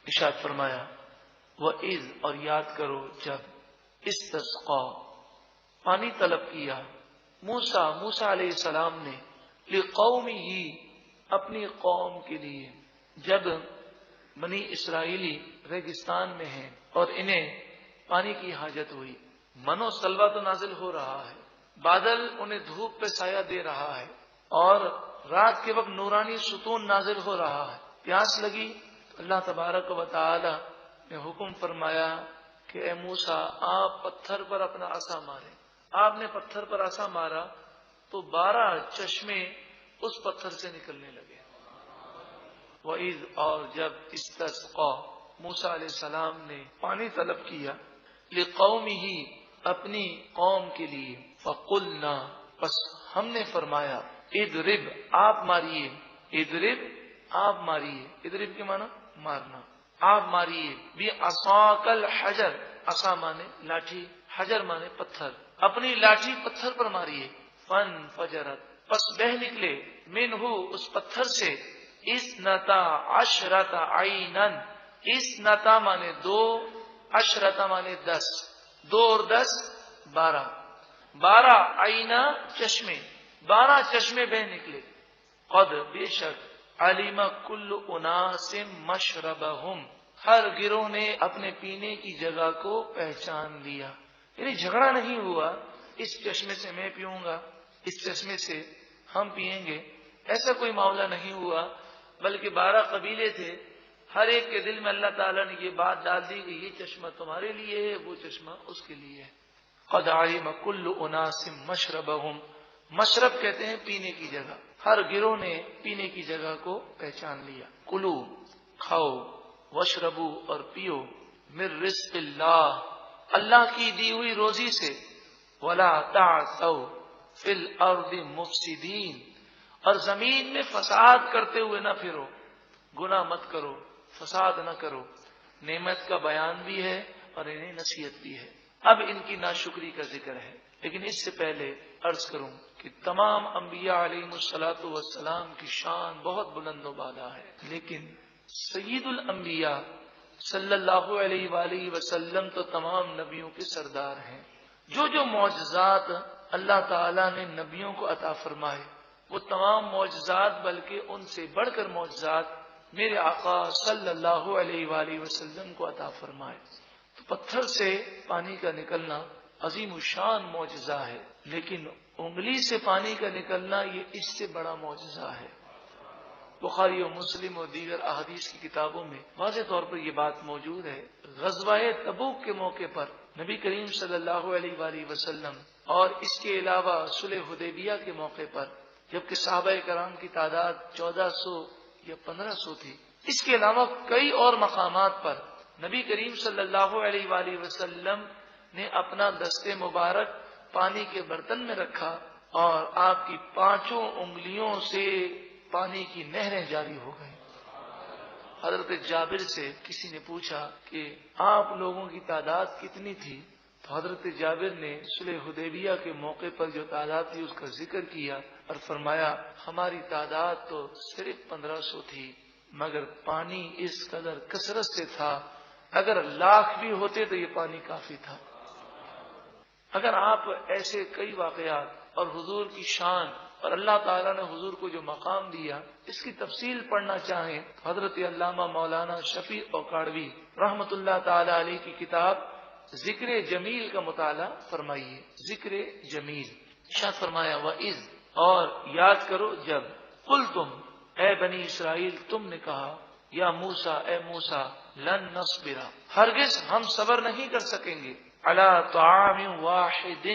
ارشاد فرمایا وَإِذْ اور یاد کرو جب استسقا پانی طلب کیا موسیٰ علیہ السلام نے لِقَوْمِهِ اپنی قوم کے لیے، جب بنی اسرائیلی ریگستان میں ہیں اور انہیں پانی کی حاجت ہوئی، من و سلوہ تو نازل ہو رہا ہے، بادل انہیں دھوپ پہ سایہ دے رہا ہے اور رات کے وقت نورانی ستون نازل ہو رہا ہے، پیاس لگی، اللہ تبارک و تعالی نے حکم فرمایا کہ اے موسیٰ آپ پتھر پر اپنا عصا ماریں۔ آپ نے پتھر پر عصا مارا تو 12 چشمے اس پتھر سے نکلنے لگے۔ وَإِذْ اور جب استسقا موسیٰ علیہ السلام نے پانی طلب کیا لِقَوْمِهِ اپنی قوم کے لیے، فَقُلْنَا پس ہم نے فرمایا اِضْرِبْ آپ ماریے، اِضْرِبْ آپ ماریے، اِضْرِبْ کے معنی مارنا، آپ ماریے بِعَصَاكَ الْحَجَرَ عصا مانے لاٹھی، حجر مانے پتھر، اپنی لاٹھی پتھر پر ماریے، فَانْفَجَرَتْ پس بہ نکلے منہ اس پتھر سے 12 عَيْنًا، 12 مانے 2، 10 مانے 10، 2 اور 10 12، 12 عینا چشمے، 12 چشمے بہ نکلے، قد بے شک علم کل اناس مشربہم ہر گروہ نے اپنے پینے کی جگہ کو پہچان لیا، یعنی جھگڑا نہیں ہوا اس چشمے سے میں پیوں گا، اس چشمے سے ہم پیئیں گے، ایسا کوئی معاملہ نہیں ہوا، بلکہ 12 قبیلے تھے، ہر ایک کے دل میں اللہ تعالیٰ نے یہ بات ڈال دی کہ یہ چشمہ تمہارے لیے ہے، وہ چشمہ اس کے لیے ہے۔ قد علم کل اناس مشربہم، مشرب کہتے ہیں پینے کی جگہ، ہر گروہ نے پینے کی جگہ کو پہچان لیا۔ کلو کھاؤ، واشربو اور پیو، من رزق اللہ اللہ کی دی ہوئی روزی سے، ولا تعثوا فی الارض مفسدین اور زمین میں فساد کرتے ہوئے نہ پھرو، گناہ مت کرو، فساد نہ کرو۔ نعمت کا بیان بھی ہے اور انہیں نصیحت بھی ہے۔ اب ان کی ناشکری کا ذکر ہے، لیکن اس سے پہلے عرض کروں کہ تمام انبیاء علیہ الصلوۃ والسلام کی شان بہت بلند و بالا ہے، لیکن سید الانبیاء صلی اللہ علیہ وآلہ وسلم تو تمام نبیوں کے سردار ہیں۔ جو معجزات اللہ تعالیٰ نے نبیوں کو عطا فرمائے، وہ تمام معجزات بلکہ ان سے بڑھ کر معجزات میرے آقا صلی اللہ علیہ وآلہ وسلم کو عطا فرمائے۔ تو پتھر سے پانی کا نکلنا عظیم الشان معجزہ ہے، لیکن انگلی سے پانی کا نکلنا یہ اس سے بڑا معجزہ ہے۔ بخاری و مسلم اور دیگر احادیث کی کتابوں میں واضح طور پر یہ بات موجود ہے۔ غزوہ تبوک کے موقع پر نبی کریم صلی اللہ علیہ وآلہ وسلم اور اس کے علاوہ صلح حدیبیہ کے موقع پر جبکہ صحابہ کرام کی تعداد 1400 یا 1500 تھی، اس کے علاوہ کئی اور مقامات پر نبی کریم صلی اللہ علیہ وآلہ وسلم نے اپنا دست مبارک پانی کے برتن میں رکھا اور آپ کی 5 انگلیوں سے پانی کی نہریں جاری ہو گئیں۔ حضرت جابر سے کسی نے پوچھا کہ آپ لوگوں کی تعداد کتنی تھی؟ تو حضرت جابر نے صلح حدیبیہ کے موقع پر جو تعداد تھی اس کا ذکر کیا اور فرمایا ہماری تعداد تو صرف 1500 تھی، مگر پانی اس قدر کثرت سے تھا، اگر 1,00,000 بھی ہوتے تو یہ پانی کافی تھا۔ اگر آپ ایسے کئی واقعات اور حضور کی شان اور اللہ تعالیٰ نے حضور کو جو مقام دیا اس کی تفصیل پڑھنا چاہیں تو حضرت علامہ مولانا شفیع اوکاڑوی رحمت اللہ تعالی علیہ کی کتاب ذکر جمیل کا مطالعہ فرمائیے۔ ذکر جمیل ارشاد فرمایا وَإِذْ اور یاد کرو جب قلتم اے بنی اسرائیل تم نے کہا یا موسیٰ اے موسیٰ لن نصبر ہرگز ہم صبر نہیں کر سکیں گے علی طعام واحد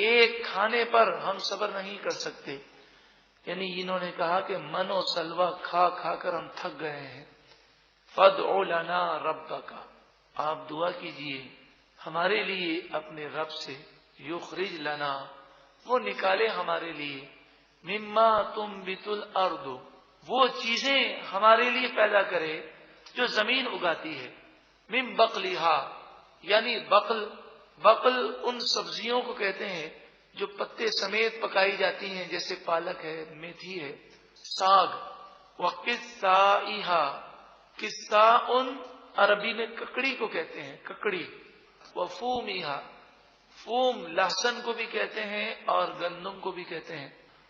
ایک کھانے پر ہم صبر نہیں کر سکتے، یعنی انہوں نے کہا کہ من و سلوہ کھا کھا کر ہم تھک گئے ہیں۔ فادع لنا ربک آپ دعا کیجئے ہمارے لیے اپنے رب سے، یخرج لنا وہ نکالے ہمارے لیے، مما تنبت الارض وہ چیزیں ہمارے لیے پیدا کرے جو زمین اگاتی ہے، من بقلھا یعنی بقل ان سبزیوں کو کہتے ہیں جو پتے سمیت پکائی جاتی ہیں، جیسے پالک ہے، میتھی ہے، ساگ، وقصائھا قصاء عربی میں ککڑی کو کہتے ہیں، ککڑی. وفومہا، فوم لہسن کو بھی کہتے ہیں اور گندم کو بھی کہتے ہیں.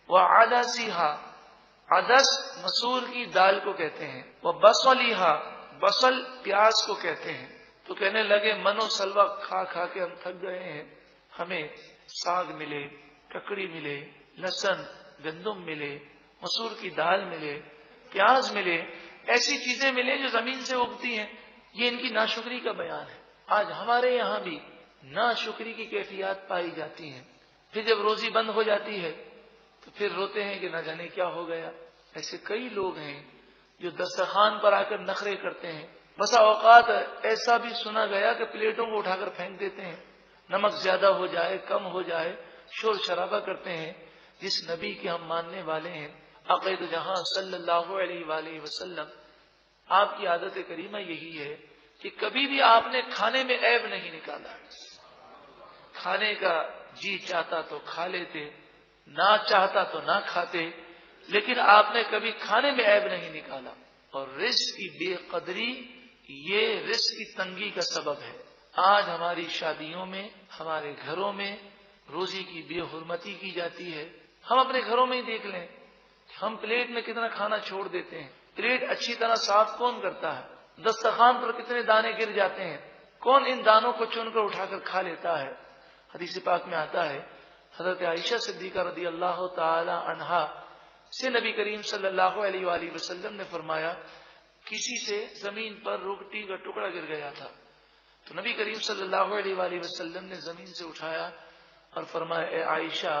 وعدسہا، عدس مسور کی دال کو کہتے ہیں. وبصلہا، بصل پیاز کو کہتے ہیں. تو کہنے لگے من و سلوہ کھا کھا کے ہم تھک گئے ہیں، ہمیں ساگ ملے، ککڑی ملے، لہسن گندم ملے، مسور کی دال ملے، پیاز ملے، ایسی چیزیں ملے جو زمین سے اگتی ہیں. یہ ان کی ناشکری کا بیان ہے. آج ہمارے یہاں بھی ناشکری کی کیفیات پائی جاتی ہیں. پھر جب روزی بند ہو جاتی ہے تو پھر روتے ہیں کہ نہ جانے کیا ہو گیا. ایسے کئی لوگ ہیں جو دسترخوان پر آ کر نخرے کرتے ہیں. بسا اوقات ایسا بھی سنا گیا کہ پلیٹوں کو اٹھا کر پھینک دیتے ہیں، نمک زیادہ ہو جائے کم ہو جائے، شور شرابہ کرتے ہیں. جس نبی کے ہم ماننے والے ہیں عقید جہاں صلی اللہ علیہ وآلہ وسلم، آپ کی عادت کریمہ یہی ہے کہ کبھی بھی آپ نے کھانے میں عیب نہیں نکالا. کھانے کا جی چاہتا تو کھا لیتے، نہ چاہتا تو نہ کھاتے، لیکن آپ نے کبھی کھانے میں عیب نہیں نکالا. اور رزق کی بے قدری یہ رزق کی تنگی کا سبب ہے. آج ہماری شادیوں میں، ہمارے گھروں میں روزی کی بے حرمتی کی جاتی ہے. ہم اپنے گھروں میں ہی دیکھ لیں، ہم پلیٹ میں کتنا کھانا چھوڑ دیتے ہیں. پلیٹ اچھی طرح صاف کون کرتا ہے؟ دسترخوان پر کتنے دانے گر جاتے ہیں، کون ان دانوں کو چن کر اٹھا کر کھا لیتا ہے؟ حدیث پاک میں آتا ہے حضرت عائشہ صدیقہ رضی اللہ تعالی عنہا سے نبی کریم صلی اللہ علیہ وآلہ وسلم نے فرمایا کسی سے زمین پر روٹی کا ٹکڑا گر گیا تھا، تو نبی کریم صلی اللہ علیہ وآلہ وسلم نے زمین سے اٹھایا اور فرمایا اے عائشہ،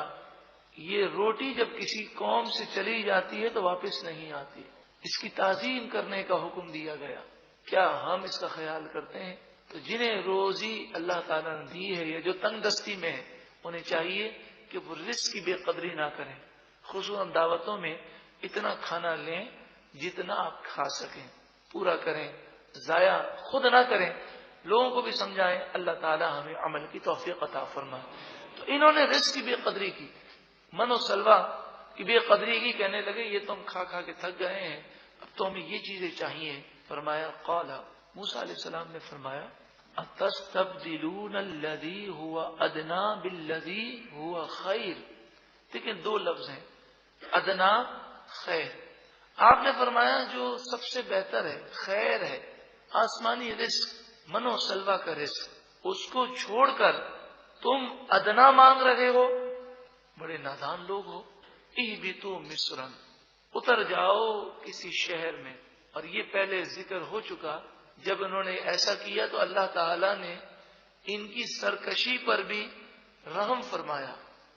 یہ روٹی جب کسی قوم سے چلی جاتی ہے تو واپس نہیں آتی، اس کی تعظیم کرنے کا حکم دیا گیا. کیا ہم اس کا خیال کرتے ہیں؟ تو جنہیں روزی اللہ تعالیٰ نے دی ہے یا جو تنگ دستی میں ہے انہیں چاہیے کہ وہ رزق کی بے قدری نہ کریں. خصوصاً دعوتوں میں اتنا کھانا لیں جتنا آپ کھا سکیں، پورا کریں، ضائع خود نہ کریں، لوگوں کو بھی سمجھائیں. اللہ تعالیٰ ہمیں عمل کی توفیق عطا فرمائے. تو انہوں نے رزق کی بے قدری کی، من و سلوہ کی بے قدری کی. کہنے لگے یہ تو ہم کھا کھا کے تھک گئے ہیں، اب تو ہمیں یہ چیزیں چاہیے. فرمایا قال، موسیٰ علیہ السلام نے فرمایا اتستبدلون الذی هو ادنا بالذی هو خیر. لیکن دو لفظ ہیں، ادنا خیر. آپ نے فرمایا جو سب سے بہتر ہے، خیر ہے، آسمانی رزق، من و سلوہ کا رزق، اس کو چھوڑ کر تم ادنا مانگ رہے ہو، بڑے نادان لوگ ہو. اہبطوا مصرا، اتر جاؤ کسی شہر میں. اور یہ پہلے ذکر ہو چکا، جب انہوں نے ایسا کیا تو اللہ تعالی نے ان کی سرکشی پر بھی رحم فرمایا،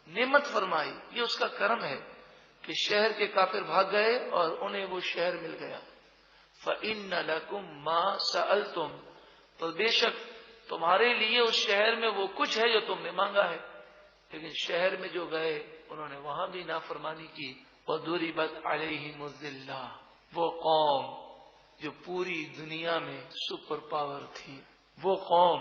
نعمت فرمائی. یہ اس کا کرم ہے کہ شہر کے کافر بھاگ گئے اور انہیں وہ شہر مل گیا. فَإِنَّ لَكُمْ مَا سَأَلْتُمْ، تو بے شک تمہارے لیے اس شہر میں وہ کچھ ہے جو تم نے مانگا ہے. لیکن شہر میں جو گئے انہوں نے وہاں بھی نافرمانی کی. وَضُرِبَتْ عَلَيْهِمُ الذِّلَّةُ، وہ قوم جو پوری دنیا میں سپر پاور تھی، وہ قوم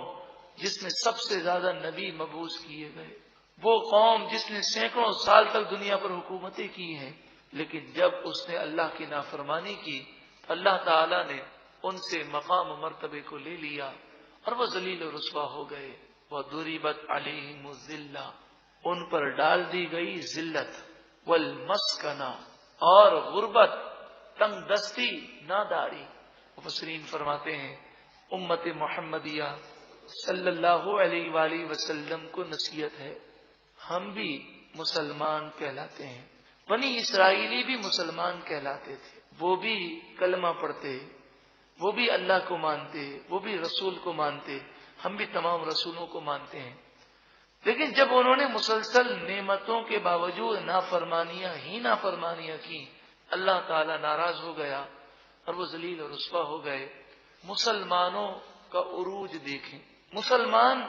جس میں سب سے زیادہ نبی مبعوث کیے گئے، وہ قوم جس نے سینکڑوں سال تک دنیا پر حکومتیں کی ہیں، لیکن جب اس نے اللہ کی نافرمانی کی تو اللہ تعالیٰ نے ان سے مقام و مرتبے کو لے لیا اور وہ ذلیل و رسوا ہو گئے. وَضُرِبَتْ عَلَيْهِمُ الذِّلَّةُ، ان پر ڈال دی گئی ذلت، والمسکنہ، اور غربت، تنگ دستی، ناداری. مفسرین فرماتے ہیں امت محمدیہ صلی اللہ علیہ وآلہ وسلم کو نصیحت ہے، ہم بھی مسلمان کہلاتے ہیں. بنی اسرائیلی بھی مسلمان کہلاتے تھے، وہ بھی کلمہ پڑھتے، وہ بھی اللہ کو مانتے، وہ بھی رسول کو مانتے، ہم بھی تمام رسولوں کو مانتے ہیں. لیکن جب انہوں نے مسلسل نعمتوں کے باوجود نافرمانیاں کی، اللہ تعالی ناراض ہو گیا اور وہ ذلیل اور رسوا ہو گئے. مسلمانوں کا عروج دیکھیں، مسلمان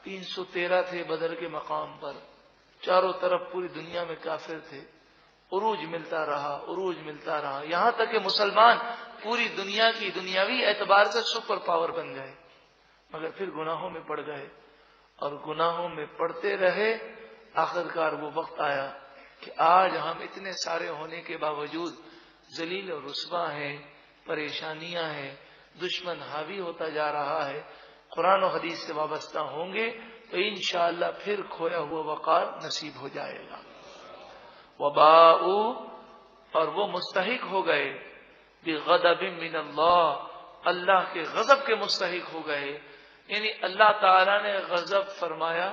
313 تھے بدر کے مقام پر، چاروں طرف پوری دنیا میں کافر تھے. عروج ملتا رہا یہاں تک کہ مسلمان پوری دنیا کی دنیاوی اعتبار سے سپر پاور بن گئے. مگر پھر گناہوں میں پڑ گئے اور گناہوں میں پڑتے رہے. آخرکار وہ وقت آیا کہ آج ہم اتنے سارے ہونے کے باوجود ذلیل اور رسوا ہیں، پریشانیاں ہیں، دشمن حاوی ہوتا جا رہا ہے، قرآن و حدیث سے وابستہ ہوں گے تو انشاءاللہ پھر کھویا ہوا وقار نصیب ہو جائے گا۔ وباؤ، اور وہ مستحق ہو گئے، بغضب من اللہ، اللہ کے غضب کے مستحق ہو گئے، یعنی اللہ تعالی نے غضب فرمایا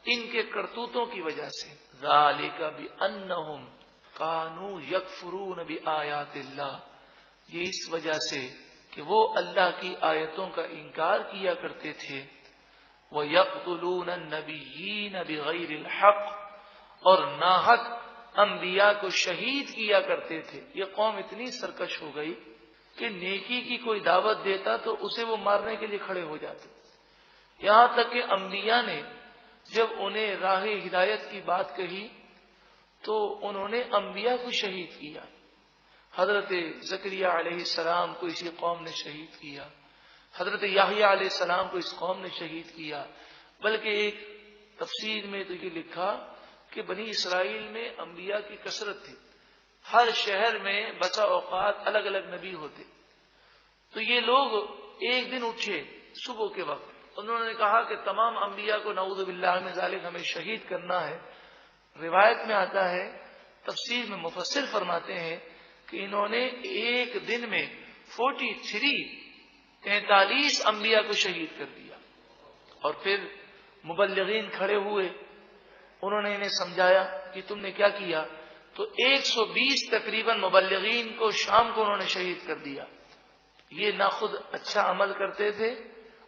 ان کے کرتوتوں کی وجہ سے۔ ذالک بانہم کانوا یکفرون بآیات اللہ، یہ اس وجہ سے کہ وہ اللہ کی آیتوں کا انکار کیا کرتے تھے۔ وَيَقْتُلُونَ النَّبِيِّينَ بِغَيْرِ الْحَقِّ، اور ناحق انبیاء کو شہید کیا کرتے تھے۔ یہ قوم اتنی سرکش ہو گئی کہ نیکی کی کوئی دعوت دیتا تو اسے وہ مارنے کے لیے کھڑے ہو جاتے، یہاں تک کہ انبیاء نے جب انہیں راہ ہدایت کی بات کہی تو انہوں نے انبیاء کو شہید کیا۔ حضرت زکریا علیہ السلام کو اسی قوم نے شہید کیا، حضرت یحییٰ علیہ السلام کو اس قوم نے شہید کیا، بلکہ ایک تفسیر میں تو یہ لکھا کہ بنی اسرائیل میں انبیاء کی کثرت تھی، ہر شہر میں بسا اوقات الگ الگ نبی ہوتے، تو یہ لوگ ایک دن اٹھے صبح کے وقت، انہوں نے کہا کہ تمام انبیاء کو نعوذ باللہ من ذالک ہمیں شہید کرنا ہے۔ روایت میں آتا ہے، تفسیر میں مفسر فرماتے ہیں کہ انہوں نے ایک دن میں 43 انبیاء کو شہید کر دیا، اور پھر مبلغین کھڑے ہوئے، انہوں نے انہیں سمجھایا کہ تم نے کیا کیا، تو 120 تقریباً مبلغین کو شام کو انہوں نے شہید کر دیا۔ یہ نہ خود اچھا عمل کرتے تھے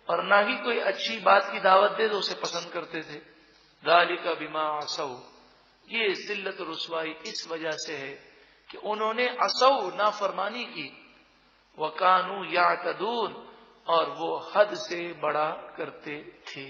اور نہ ہی کوئی اچھی بات کی دعوت دے تو اسے پسند کرتے تھے۔ ذالک بما عصوا، یہ ذلت و رسوائی اس وجہ سے ہے کہ انہوں نے عصوا نافرمانی کی، وکانوا یعتدون، اور وہ حد سے بڑا کرتے تھے۔